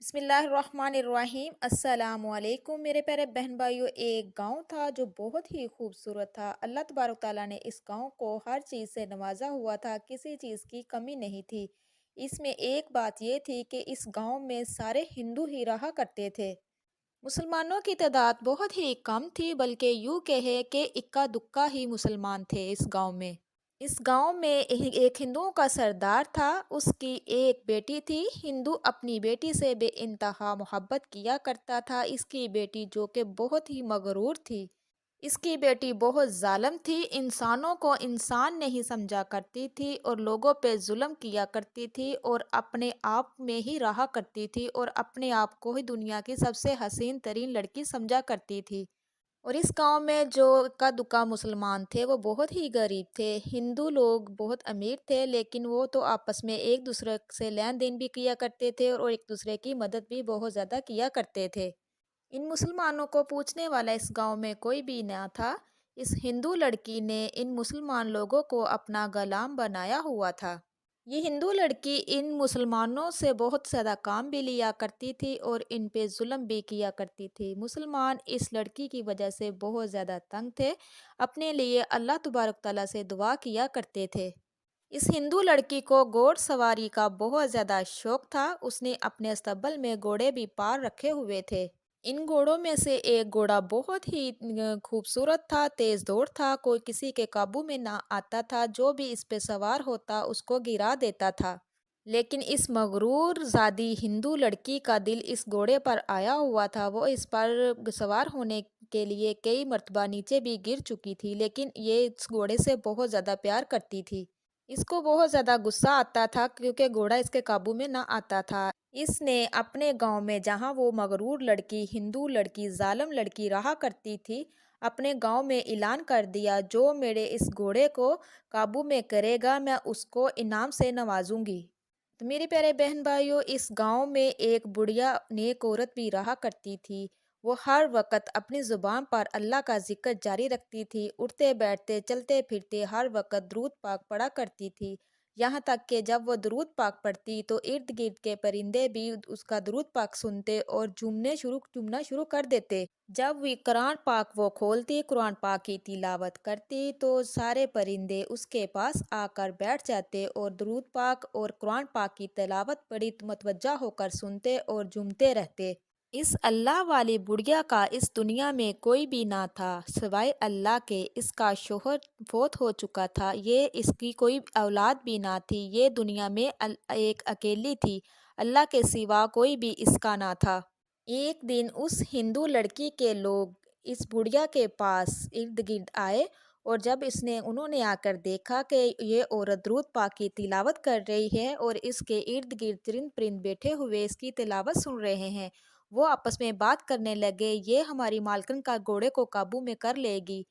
बिस्मिल्लाहिर्रहमानिर्रहीम अस्सलाम वालेकुम मेरे प्यारे बहन भाइयों। एक गांव था जो बहुत ही खूबसूरत था। अल्लाह तबारक ताला ने इस गांव को हर चीज़ से नवाजा हुआ था, किसी चीज़ की कमी नहीं थी। इसमें एक बात ये थी कि इस गांव में सारे हिंदू ही रहा करते थे। मुसलमानों की तादाद बहुत ही कम थी, बल्कि यूं कहे कि इक्का दुक्का ही मुसलमान थे इस गांव में। इस गांव में एक हिंदुओं का सरदार था। उसकी एक बेटी थी। हिंदू अपनी बेटी से बेइंतहा मोहब्बत किया करता था। इसकी बेटी जो कि बहुत ही मगरूर थी। इसकी बेटी बहुत जालिम थी, इंसानों को इंसान नहीं समझा करती थी और लोगों पे जुल्म किया करती थी और अपने आप में ही रहा करती थी और अपने आप को ही दुनिया की सबसे हसीन तरीन लड़की समझा करती थी। और इस गांव में जो इक्का दुक्का मुसलमान थे वो बहुत ही गरीब थे। हिंदू लोग बहुत अमीर थे, लेकिन वो तो आपस में एक दूसरे से लेन देन भी किया करते थे और एक दूसरे की मदद भी बहुत ज़्यादा किया करते थे। इन मुसलमानों को पूछने वाला इस गांव में कोई भी ना था। इस हिंदू लड़की ने इन मुसलमान लोगों को अपना गुलाम बनाया हुआ था। ये हिंदू लड़की इन मुसलमानों से बहुत ज़्यादा काम भी लिया करती थी और इन पे जुल्म भी किया करती थी। मुसलमान इस लड़की की वजह से बहुत ज़्यादा तंग थे। अपने लिए अल्लाह तबारक ताला से दुआ किया करते थे। इस हिंदू लड़की को घोड़ सवारी का बहुत ज़्यादा शौक था। उसने अपने अस्तबल में घोड़े भी पार रखे हुए थे। इन घोड़ों में से एक घोड़ा बहुत ही खूबसूरत था, तेज दौड़ था, कोई किसी के काबू में ना आता था। जो भी इस पे सवार होता उसको गिरा देता था। लेकिन इस मगरूर ज़ादी हिंदू लड़की का दिल इस घोड़े पर आया हुआ था। वो इस पर सवार होने के लिए कई मर्तबा नीचे भी गिर चुकी थी, लेकिन ये इस घोड़े से बहुत ज़्यादा प्यार करती थी। इसको बहुत ज़्यादा गुस्सा आता था क्योंकि घोड़ा इसके काबू में ना आता था। इसने अपने गांव में, जहां वो मगरूर लड़की, हिंदू लड़की, जालिम लड़की रहा करती थी, अपने गांव में ऐलान कर दिया, जो मेरे इस घोड़े को काबू में करेगा मैं उसको इनाम से नवाजूंगी। तो मेरे प्यारे बहन भाइयों, इस गांव में एक बुढ़िया नेक औरत भी रहा करती थी। वो हर वक्त अपनी ज़ुबान पर अल्लाह का जिक्र जारी रखती थी। उठते बैठते चलते फिरते हर वक्त दरूद पाक पढ़ा करती थी। यहाँ तक कि जब वो दरूद पाक पढ़ती तो इर्द गिर्द के परिंदे भी उसका दरूद पाक सुनते और चूमना शुरू कर देते। जब भी कुरान पाक वो खोलती, कुरान पाक की तिलावत करती, तो सारे परिंदे उसके पास आकर बैठ जाते और दरूद पाक और कुरान पाक की तिलावत बड़ी मतवज्जा होकर सुनते और झूमते रहते। इस अल्लाह वाली बुढ़िया का इस दुनिया में कोई भी ना था सिवाय अल्लाह के। इसका शोहर फौत हो चुका था। ये इसकी कोई औलाद भी ना थी। ये दुनिया में एक अकेली थी। अल्लाह के सिवा कोई भी इसका ना था। एक दिन उस हिंदू लड़की के लोग इस बुढ़िया के पास इर्द गिर्द आए और जब इसने उन्होंने आकर देखा कि ये औरत दरूद पाक की तिलावत कर रही है और इसके इर्द गिर्द चरिंद परिंद बैठे हुए इसकी तिलावत सुन रहे हैं, वो आपस में बात करने लगे, ये हमारी मालकिन का घोड़े को काबू में कर लेगी।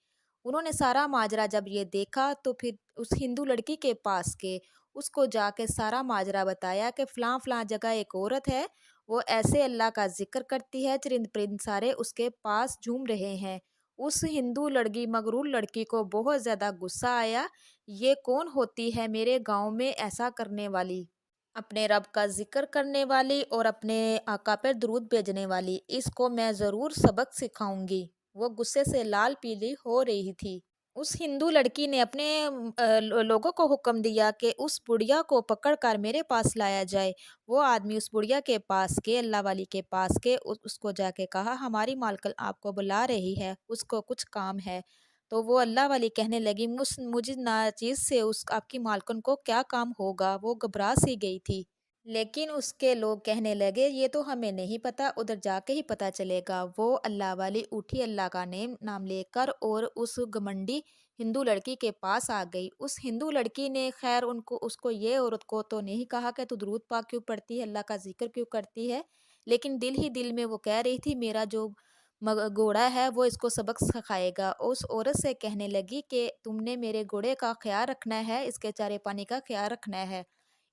उन्होंने सारा माजरा जब ये देखा तो फिर उस हिंदू लड़की के पास गए। उसको जाके सारा माजरा बताया कि फ़लाँ फ़लाँ जगह एक औरत है, वो ऐसे अल्लाह का ज़िक्र करती है, चरिंद परिंद सारे उसके पास झूम रहे हैं। उस हिंदू लड़की, मगरूर लड़की को बहुत ज़्यादा गुस्सा आया। ये कौन होती है मेरे गाँव में ऐसा करने वाली? अपने रब का ज़िक्र करने वाली और अपने आका पर दुरूद भेजने वाली, इसको मैं ज़रूर सबक सिखाऊंगी। वो गुस्से से लाल पीली हो रही थी। उस हिंदू लड़की ने अपने लोगों को हुक्म दिया कि उस बुढ़िया को पकड़कर मेरे पास लाया जाए। वो आदमी उस बुढ़िया के पास के, अल्लाह वाली के पास के, उसको जाके कहा, हमारी मालकिन आपको बुला रही है, उसको कुछ काम है। तो वो अल्लाह वाली कहने लगी, मुझे नाचीज़ से उस आपकी मालकिन को क्या काम होगा। वो घबरा सी गई थी। लेकिन उसके लोग कहने लगे, ये तो हमें नहीं पता, उधर जाके ही पता चलेगा। वो अल्लाह वाली उठी, अल्लाह का नाम लेकर, और उस घमंडी हिंदू लड़की के पास आ गई। उस हिंदू लड़की ने खैर उसको, ये औरत को तो नहीं कहा कि तू दुरूद पाक क्यों पढ़ती है, अल्लाह का जिक्र क्यों करती है, लेकिन दिल ही दिल में वो कह रही थी, मेरा जो घोड़ा है वो इसको सबक सिखाएगा। उस औरत से कहने लगी कि तुमने मेरे घोड़े का ख्याल रखना है, इसके चारे पानी का ख्याल रखना है।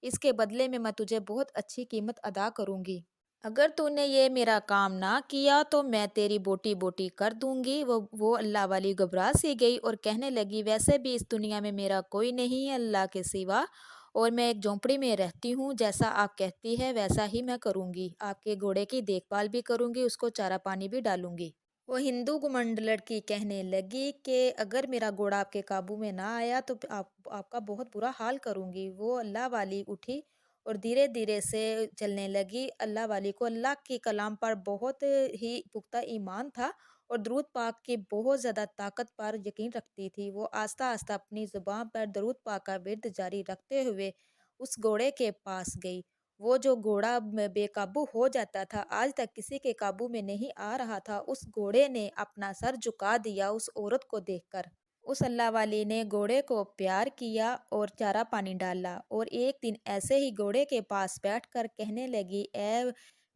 इसके बदले में मैं तुझे बहुत अच्छी कीमत अदा करूंगी। अगर तूने ये मेरा काम ना किया तो मैं तेरी बोटी बोटी कर दूंगी। वो अल्लाह वाली घबरा सी गई और कहने लगी, वैसे भी इस दुनिया में मेरा कोई नहीं है अल्लाह के सिवा, اور میں ایک جھونپڑی میں رہتی ہوں، جیسا آپ کہتی ہے ویسا ہی میں کروں گی، آپ کے گھوڑے کی دیکھ بھال بھی کروں گی، اس کو چارہ پانی بھی ڈالوں گی۔ وہ ہندو گمنڈ لڑکی کہنے لگی کہ اگر میرا گھوڑا آپ کے قابو میں نہ آیا تو آپ کا بہت برا حال کروں گی۔ وہ اللہ والی اٹھی اور دھیرے دھیرے سے چلنے لگی۔ اللہ والی کو اللہ کے کلام پر بہت ہی پختہ ایمان تھا اور درود پاک کی بہت زیادہ طاقت پر یقین رکھتی تھی۔ وہ آہستہ آہستہ اپنی زبان پر درود پاک کا ورد جاری رکھتے ہوئے اس گھوڑے کے پاس گئی۔ وہ جو گھوڑا بے قابو ہو جاتا تھا، آج تک کسی کے قابو میں نہیں آ رہا تھا، اس گھوڑے نے اپنا سر جھکا دیا اس عورت کو دیکھ کر۔ اس اللہ والی نے گھوڑے کو پیار کیا اور چارہ پانی ڈالا اور ایک دن ایسے ہی گھوڑے کے پاس بیٹھ کر کہنے لگی، اے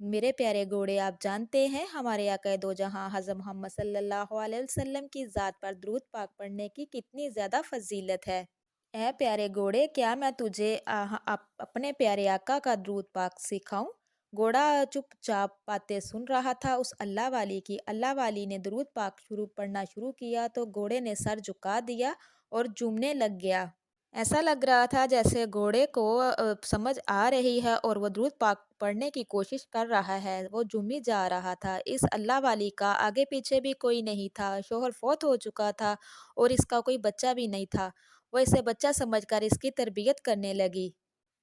میرے پیارے گھوڑے، آپ جانتے ہیں ہمارے آقا دو جہاں حضرت محمد صلی اللہ علیہ وسلم کی ذات پر درود پاک پڑھنے کی کتنی زیادہ فضیلت ہے۔ اے پیارے گھوڑے، کیا میں تجھے اپنے پیارے آقا کا درود پاک سکھاؤں؟ گھوڑا چپ چاپ باتیں سن رہا تھا اس اللہ والی کی۔ اللہ والی نے درود پاک پڑھنا شروع کیا تو گھوڑے نے سر جھکا دیا اور جھومنے لگ گیا۔ ایسا لگ رہا تھا جیسے گھوڑے کو سمجھ آ رہی ہے اور وہ درود پاک پڑھنے کی کوشش کر رہا ہے، وہ جھومی جا رہا تھا۔ اس اللہ والی کا آگے پیچھے بھی کوئی نہیں تھا، شوہر فوت ہو چکا تھا اور اس کا کوئی بچہ بھی نہیں تھا۔ وہ اسے بچہ سمجھ کر اس کی تربیت کرنے لگی۔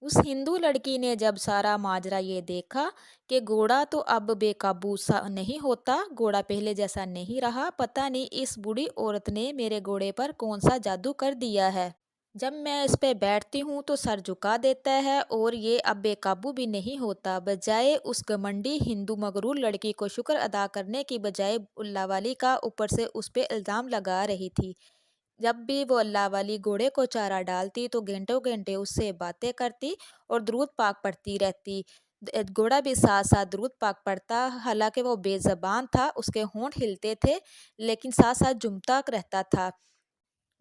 اس ہندو لڑکی نے جب سارا ماجرا یہ دیکھا کہ گھوڑا تو اب بے قابو سا نہیں ہوتا، گھوڑا پہلے جیسا نہیں رہا، پتہ نہیں اس بوڑھی عورت نے میرے گھوڑے پر کون سا جادو کر دیا ہے۔ جب میں اس پہ بیٹھتی ہوں تو سر جھکا دیتا ہے اور یہ اب بے قابو بھی نہیں ہوتا۔ بجائے اس گھمنڈی ہندو مغرور لڑکی کو شکر ادا کرنے کی بجائے اللہ والی کا اوپر سے اس پہ الزام لگا رہی تھی۔ جب بھی وہ اللہ والی گھوڑے کو چارہ ڈالتی تو گھنٹوں گھنٹے اس سے باتیں کرتی اور درود پاک پڑھتی رہتی۔ گھوڑا بھی ساتھ ساتھ درود پاک پڑھتا، حالانکہ وہ بے زبان تھا، اس کے ہونٹ ہلتے تھے لیکن ساتھ ساتھ جھومتا رہتا تھا۔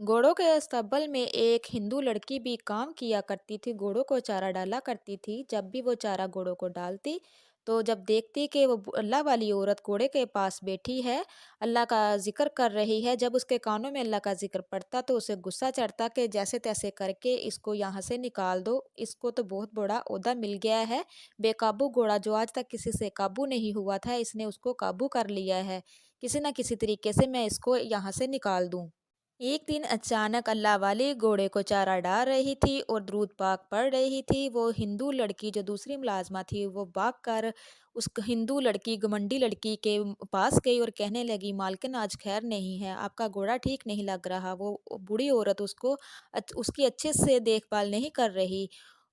گھوڑوں کے استبل میں ایک ہندو لڑکی بھی کام کیا کرتی تھی، گھوڑوں کو چارہ ڈالا کرتی تھی۔ جب بھی وہ چارہ گھوڑوں کو ڈالتی تو جب دیکھتی کہ وہ اللہ والی عورت گھوڑے کے پاس بیٹھی ہے، اللہ کا ذکر کر رہی ہے، جب اس کے کانوں میں اللہ کا ذکر پڑتا تو اسے غصہ چڑھتا کہ جیسے تیسے کر کے اس کو یہاں سے نکال دو، اس کو تو بہت بڑا عہدہ مل گیا ہے۔ بے قابو گھوڑا جو آج تک کسی سے قابو نہیں ہوا تھا، اس نے اس کو قابو کر لیا ہے، کسی نہ کسی طریقے سے میں اس کو یہاں سے نکال دوں۔ ایک دن اچانک اللہ والی گھوڑے کو چارہ ڈال رہی تھی اور درود پاک پڑھ رہی تھی۔ وہ ہندو لڑکی جو دوسری ملازمہ تھی، وہ بھاگ کر اس ہندو لڑکی گمنڈی لڑکی کے پاس گئی اور کہنے لگی، مالکن آج خیر نہیں ہے، آپ کا گھوڑا ٹھیک نہیں لگ رہا۔ وہ بوڑھی عورت اس کی اچھے سے دیکھ بھال نہیں کر رہی۔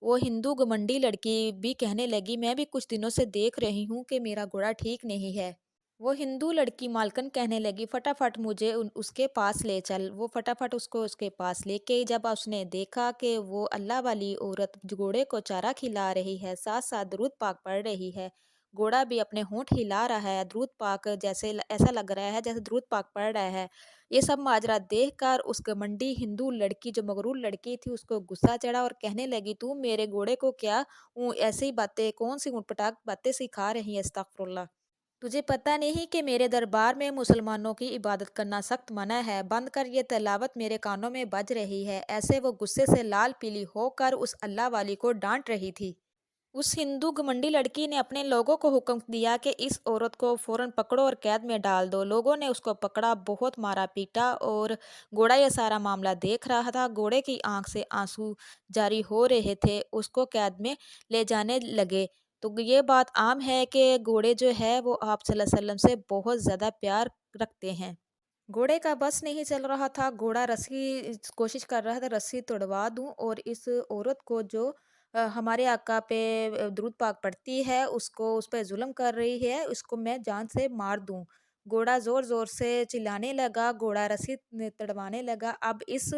وہ ہندو گمنڈی لڑکی بھی کہنے لگی، میں بھی کچھ دنوں سے دیکھ رہی ہوں کہ میرا گھوڑا ٹھیک نہیں ہے۔ وہ ہندو لڑکی مالکن کہنے لگی، فٹافٹ مجھے اس کے پاس لے چل۔ وہ فٹافٹ اس کے پاس لے کے جب اس نے دیکھا کہ وہ اللہ والی عورت گھوڑے کو چارہ کھلا رہی ہے، ساتھ ساتھ درود پاک پڑھ رہی ہے، گھوڑا بھی اپنے ہونٹ ہلا رہا ہے، درود پاک جیسے ایسا لگ رہا ہے جیسے درود پاک پڑھ رہا ہے، یہ سب ماجرا دیکھ کر اس گھمنڈی ہندو لڑکی جو مغرور لڑکی تھی اس کو غصہ چڑھا اور کہنے لگی، تو میرے گھوڑے کو کیا ایسی باتیں، کون سی اونٹ پٹاک باتیں سکھا رہی ہے، استغفر اللہ۔ تجھے پتہ نہیں کہ میرے دربار میں مسلمانوں کی عبادت کرنا سخت منع ہے، بند کر، یہ تلاوت میرے کانوں میں بج رہی ہے۔ ایسے وہ غصے سے لال پیلی ہو کر اس اللہ والی کو ڈانٹ رہی تھی۔ اس ہندو گھمنڈی لڑکی نے اپنے لوگوں کو حکم دیا کہ اس عورت کو فوراً پکڑو اور قید میں ڈال دو۔ لوگوں نے اس کو پکڑا، بہت مارا پیٹا اور گھوڑا یہ سارا معاملہ دیکھ رہا تھا۔ گھوڑے کی آنکھ سے آنسو جاری ہو رہے تھے، اس کو قید میں لے جانے لگے۔ تو یہ بات عام ہے کہ گھوڑے جو ہے وہ آپ صلی اللہ علیہ وسلم سے بہت زیادہ پیار رکھتے ہیں۔ گھوڑے کا بس نہیں چل رہا تھا، گھوڑا کوشش کر رہا تھا رسی توڑوا دوں اور اس عورت کو جو ہمارے آقا پہ درود پاک پڑھتی ہے، اس پہ ظلم کر رہی ہے، اس کو میں جان سے مار دوں۔ گھوڑا زور زور سے چلانے لگا، گھوڑا رسی تڑوانے لگا۔ اب اس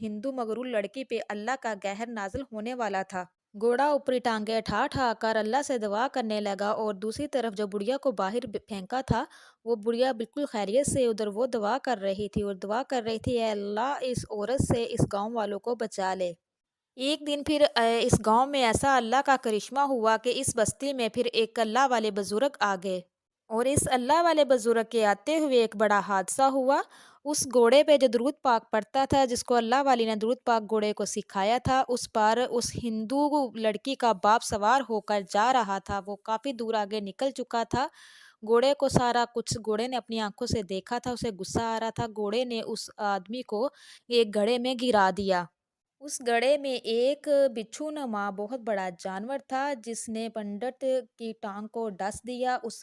ہندو مغرور لڑکی پہ اللہ کا قہر نازل ہونے والا تھا۔ گھوڑا اوپری ٹانگیں اٹھا اٹھا کر اللہ سے دعا کرنے لگا اور دوسری طرف جو بڑھیا کو باہر پھینکا تھا، وہ بڑھیا بالکل خیریت سے ادھر وہ دعا کر رہی تھی اور دعا کر رہی تھی، اے اللہ اس عورت سے اس گاؤں والوں کو بچا لے۔ ایک دن پھر اس گاؤں میں ایسا اللہ کا کرشمہ ہوا کہ اس بستی میں پھر ایک اللہ والے بزرگ آ گئے اور اس اللہ والے بزرگ کے آتے ہوئے ایک بڑا حادثہ ہوا उस घोड़े पे जो दुरूद पाक पढ़ता था, जिसको अल्लाह वाली ने दुरूद पाक घोड़े को सिखाया था, उस पर उस हिंदू लड़की का बाप सवार होकर जा रहा था। वो काफ़ी दूर आगे निकल चुका था। घोड़े को सारा कुछ घोड़े ने अपनी आँखों से देखा था, उसे गुस्सा आ रहा था। घोड़े ने उस आदमी को एक घड़े में गिरा दिया। उस घड़े में एक बिच्छू-नुमा बहुत बड़ा जानवर था, जिसने पंडित की टाँग को डस दिया, उस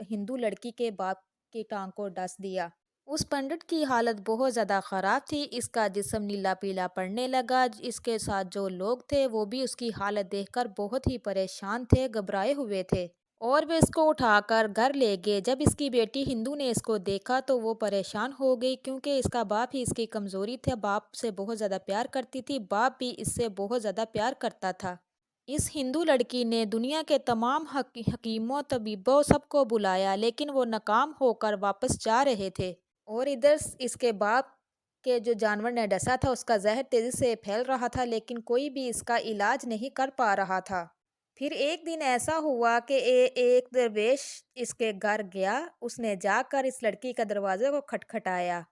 हिंदू लड़की के बाप की टाँग को डस दिया। उस पंडित की हालत बहुत ज़्यादा ख़राब थी, इसका जिस्म नीला-पीला पड़ने लगा। इसके साथ जो लोग थे, वो भी उसकी हालत देखकर बहुत ही परेशान थे, घबराए हुए थे। और वे इसको उठाकर घर ले गए। जब इसकी बेटी हिंदू ने इसको देखा तो वो परेशान हो गई, क्योंकि इसका बाप ही इसकी कमज़ोरी था। बाप से बहुत ज़्यादा प्यार करती थी, बाप भी इससे बहुत ज़्यादा प्यार करता था। इस हिंदू लड़की ने दुनिया के तमाम हकीमों, तबीबों सबको बुलाया, लेकिन वो नाकाम होकर वापस जा रहे थे। और इधर इसके बाप के जो जानवर ने डसा था, उसका जहर तेज़ी से फैल रहा था, लेकिन कोई भी इसका इलाज नहीं कर पा रहा था। फिर एक दिन ऐसा हुआ कि एक दरवेश इसके घर गया। उसने जाकर इस लड़की का दरवाजे को खटखटाया,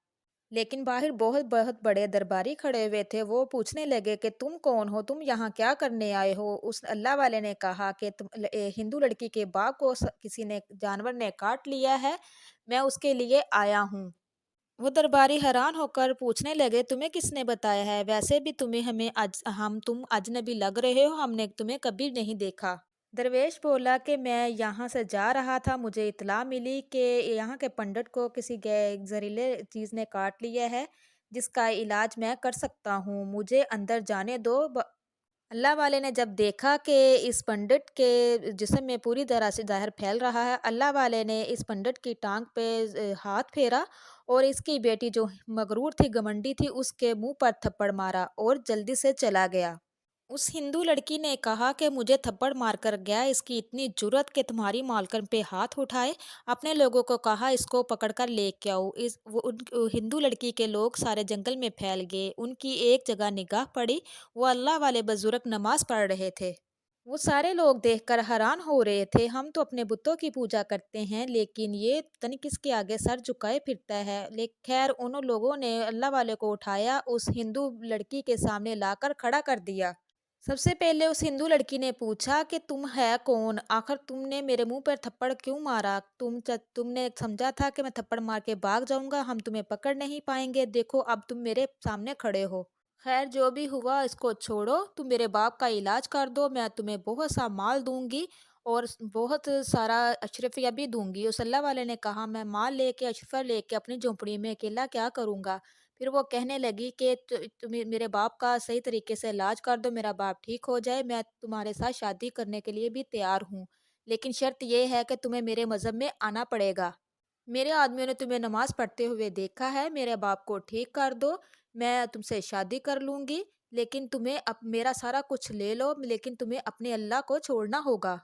लेकिन बाहर बहुत बहुत बड़े दरबारी खड़े हुए थे। वो पूछने लगे कि तुम कौन हो, तुम यहाँ क्या करने आए हो। उस अल्लाह वाले ने कहा कि हिंदू लड़की के बाप को किसी ने जानवर ने काट लिया है, मैं उसके लिए आया हूँ। वो दरबारी हैरान होकर पूछने लगे, तुम्हें किसने बताया है? वैसे भी तुम्हें हमें तुम अजनबी लग रहे हो, हमने तुम्हें कभी नहीं देखा। दरवेश बोला कि मैं यहाँ से जा रहा था, मुझे इत्तला मिली कि यहाँ के पंडित को किसी जहरीले चीज़ ने काट लिया है, जिसका इलाज मैं कर सकता हूँ, मुझे अंदर जाने दो। अल्लाह वाले ने जब देखा कि इस पंडित के जिस्म में पूरी तरह से ज़हर फैल रहा है, अल्लाह वाले ने इस पंडित की टाँग पे हाथ फेरा और इसकी बेटी जो मगरूर थी, घमंडी थी, उसके मुँह पर थप्पड़ मारा और जल्दी से चला गया। उस हिंदू लड़की ने कहा कि मुझे थप्पड़ मारकर गया, इसकी इतनी जुर्रत कि तुम्हारी मालकिन पे हाथ उठाए। अपने लोगों को कहा इसको पकड़कर लेके आओ। हिंदू लड़की के लोग सारे जंगल में फैल गए। उनकी एक जगह निगाह पड़ी, वो अल्लाह वाले बुजुर्ग नमाज पढ़ रहे थे। वो सारे लोग देखकर हैरान हो रहे थे। हम तो अपने बुतों की पूजा करते हैं, लेकिन ये पता नहीं किसके आगे सर झुकाए फिरता है। लेकिन खैर उन लोगों ने अल्लाह वाले को उठाया, उस हिंदू लड़की के सामने लाकर खड़ा कर दिया। सबसे पहले उस हिंदू लड़की ने पूछा कि तुम है कौन? आखिर तुमने मेरे मुंह पर थप्पड़ क्यों मारा? तुमने समझा था कि मैं थप्पड़ मार के भाग जाऊंगा, हम तुम्हें पकड़ नहीं पाएंगे। देखो अब तुम मेरे सामने खड़े हो। खैर जो भी हुआ इसको छोड़ो, तुम मेरे बाप का इलाज कर दो, मैं तुम्हें बहुत सा माल दूंगी और बहुत सारा अशरफिया भी दूंगी। उस अल्लाह वाले ने कहा, मैं माल लेके अशरफिया लेके अपनी झोंपड़ी में अकेला क्या करूंगा। फिर वो कहने लगी कि तुम मेरे बाप का सही तरीके से इलाज कर दो, मेरा बाप ठीक हो जाए, मैं तुम्हारे साथ शादी करने के लिए भी तैयार हूँ, लेकिन शर्त ये है कि तुम्हें मेरे मज़हब में आना पड़ेगा। मेरे आदमियों ने तुम्हें नमाज पढ़ते हुए देखा है, मेरे बाप को ठीक कर दो, मैं तुमसे शादी कर लूंगी, लेकिन तुम्हें अब मेरा सारा कुछ ले लो, लेकिन तुम्हें अपने अल्लाह को छोड़ना होगा।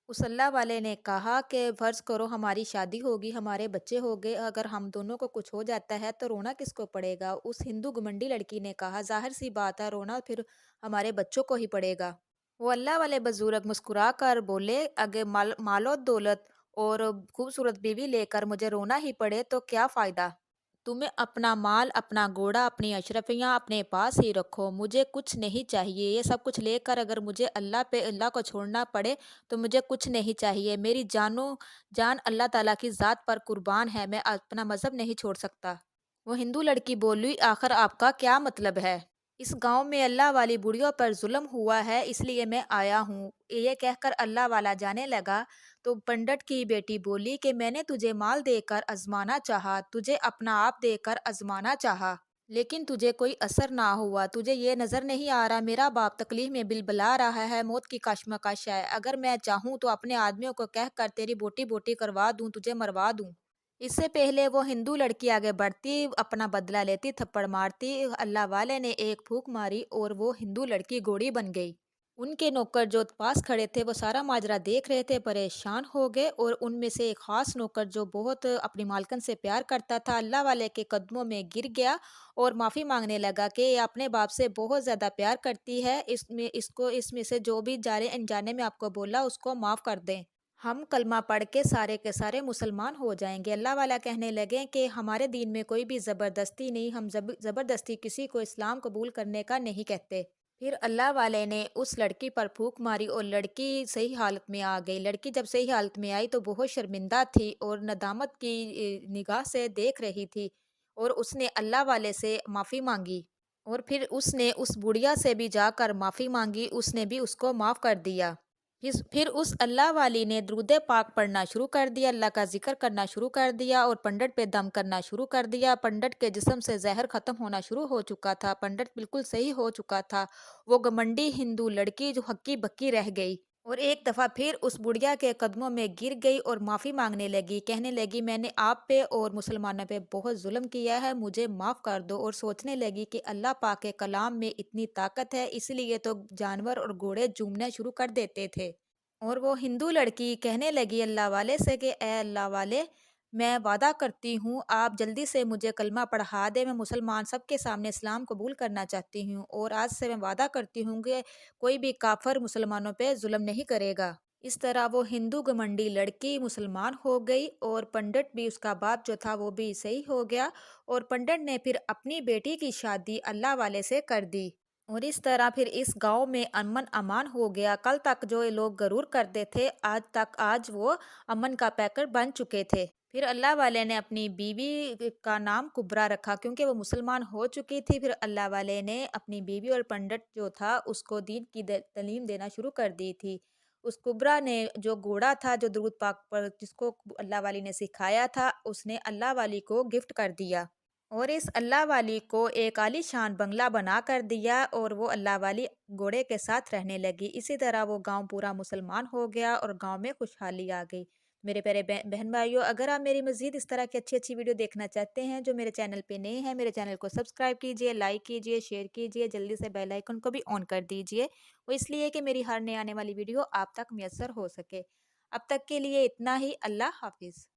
उस अल्लाह वाले ने कहा कि फर्ज करो हमारी शादी होगी, हमारे बच्चे हो गए, अगर हम दोनों को कुछ हो जाता है तो रोना किसको पड़ेगा। उस हिंदू घमंडी लड़की ने कहा, जाहिर सी बात है, रोना फिर हमारे बच्चों को ही पड़ेगा। वो अल्लाह वाले बुजुर्ग मुस्कुरा कर बोले, अगर मालो दौलत और खूबसूरत बीवी लेकर मुझे रोना ही पड़े तो क्या फ़ायदा। तुम्हें अपना माल, अपना घोड़ा, अपनी अशरफियाँ अपने पास ही रखो, मुझे कुछ नहीं चाहिए। ये सब कुछ लेकर अगर मुझे अल्लाह को छोड़ना पड़े तो मुझे कुछ नहीं चाहिए। मेरी जान अल्लाह ताला की ज़ात पर कुर्बान है, मैं अपना मज़हब नहीं छोड़ सकता। वो हिंदू लड़की बोली, आखिर आपका क्या मतलब है? इस गांव में अल्लाह वाली बुढ़ियों पर जुल्म हुआ है, इसलिए मैं आया हूँ। ये कहकर अल्लाह वाला जाने लगा तो पंडित की बेटी बोली कि मैंने तुझे माल देकर आजमाना चाहा, तुझे अपना आप देकर आजमाना चाहा, लेकिन तुझे कोई असर ना हुआ। तुझे ये नजर नहीं आ रहा मेरा बाप तकलीफ में बिलबिला रहा है, मौत की कशमकश है। अगर मैं चाहूँ तो अपने आदमियों को कहकर तेरी बोटी बोटी करवा दूं, तुझे मरवा दूं। इससे पहले वो हिंदू लड़की आगे बढ़ती, अपना बदला लेती, थप्पड़ मारती, अल्लाह वाले ने एक फूंक मारी और वो हिंदू लड़की घोड़ी बन गई। उनके नौकर जो पास खड़े थे वो सारा माजरा देख रहे थे, परेशान हो गए। और उनमें से एक खास नौकर जो बहुत अपनी मालकन से प्यार करता था, अल्लाह वाले के कदमों में गिर गया और माफ़ी मांगने लगा कि ये अपने बाप से बहुत ज़्यादा प्यार करती है, इसमें से जो भी जाने अनजाने में आपको बोला उसको माफ़ कर दें। ہم کلمہ پڑھ کے سارے مسلمان ہو جائیں گے۔ اللہ والا کہنے لگے کہ ہمارے دین میں کوئی بھی زبردستی نہیں، ہم زبردستی کسی کو اسلام قبول کرنے کا نہیں کہتے۔ پھر اللہ والے نے اس لڑکی پر پھونک ماری اور لڑکی صحیح حالت میں آ گئی۔ لڑکی جب صحیح حالت میں آئی تو بہت شرمندہ تھی اور ندامت کی نگاہ سے دیکھ رہی تھی، اور اس نے اللہ والے سے معافی مانگی، اور پھر اس نے اس بڑھیا سے بھی جا کر معافی مانگی، اس نے بھی اس کو معاف کر دیا۔ پھر اس اللہ والی نے درود پاک پڑھنا شروع کر دیا، اللہ کا ذکر کرنا شروع کر دیا اور پنڈت پہ دم کرنا شروع کر دیا۔ پنڈت کے جسم سے زہر ختم ہونا شروع ہو چکا تھا، پنڈت بالکل صحیح ہو چکا تھا۔ وہ گمنڈی ہندو لڑکی جو ہکی بکی رہ گئی اور ایک دفعہ پھر اس بڑھیا کے قدموں میں گر گئی اور معافی مانگنے لگی، کہنے لگی میں نے آپ پہ اور مسلمانوں پہ بہت ظلم کیا ہے، مجھے معاف کر دو۔ اور سوچنے لگی کہ اللہ پاک کے کلام میں اتنی طاقت ہے، اس لیے تو جانور اور گھوڑے جھومنا شروع کر دیتے تھے۔ اور وہ ہندو لڑکی کہنے لگی اللہ والے سے کہ اے اللہ والے، میں وعدہ کرتی ہوں آپ جلدی سے مجھے کلمہ پڑھا دے، میں مسلمان سب کے سامنے اسلام قبول کرنا چاہتی ہوں، اور آج سے میں وعدہ کرتی ہوں کہ کوئی بھی کافر مسلمانوں پہ ظلم نہیں کرے گا۔ اس طرح وہ ہندو گمنڈی لڑکی مسلمان ہو گئی، اور پنڈت بھی اس کا باپ جو تھا وہ بھی صحیح ہو گیا، اور پنڈت نے پھر اپنی بیٹی کی شادی اللہ والے سے کر دی۔ اور اس طرح پھر اس گاؤں میں امن امان ہو گیا۔ کل تک جو یہ لوگ غرور کرتے تھے، آج وہ امن کا پیکر بن چکے تھے۔ پھر اللہ والے نے اپنی بیوی کا نام کبرا رکھا کیونکہ وہ مسلمان ہو چکی تھی۔ پھر اللہ والے نے اپنی بیوی اور پنڈت جو تھا اس کو دین کی تعلیم دینا شروع کر دی تھی۔ اس کبرا نے جو گھوڑا تھا جو درود پاک پر جس کو اللہ والی نے سکھایا تھا، اس نے اللہ والی کو گفٹ کر دیا، اور اس اللہ والی کو ایک عالی شان بنگلہ بنا کر دیا، اور وہ اللہ والی گھوڑے کے ساتھ رہنے لگی۔ اسی طرح وہ گاؤں پورا مسلمان ہو گیا اور گاؤں میں خوشحالی آ گئی۔ میرے پیارے بہن بھائیوں، اگر آپ میری مزید اس طرح کی اچھی ویڈیو دیکھنا چاہتے ہیں جو میرے چینل پہ نئے ہیں، میرے چینل کو سبسکرائب کیجئے، لائک کیجئے، شیئر کیجئے، جلدی سے بیل آئیکن کو بھی آن کر دیجئے، وہ اس لیے کہ میری ہر نئے آنے والی ویڈیو آپ تک میسر ہو سکے۔ اب تک کے لیے اتنا ہی، اللہ حافظ۔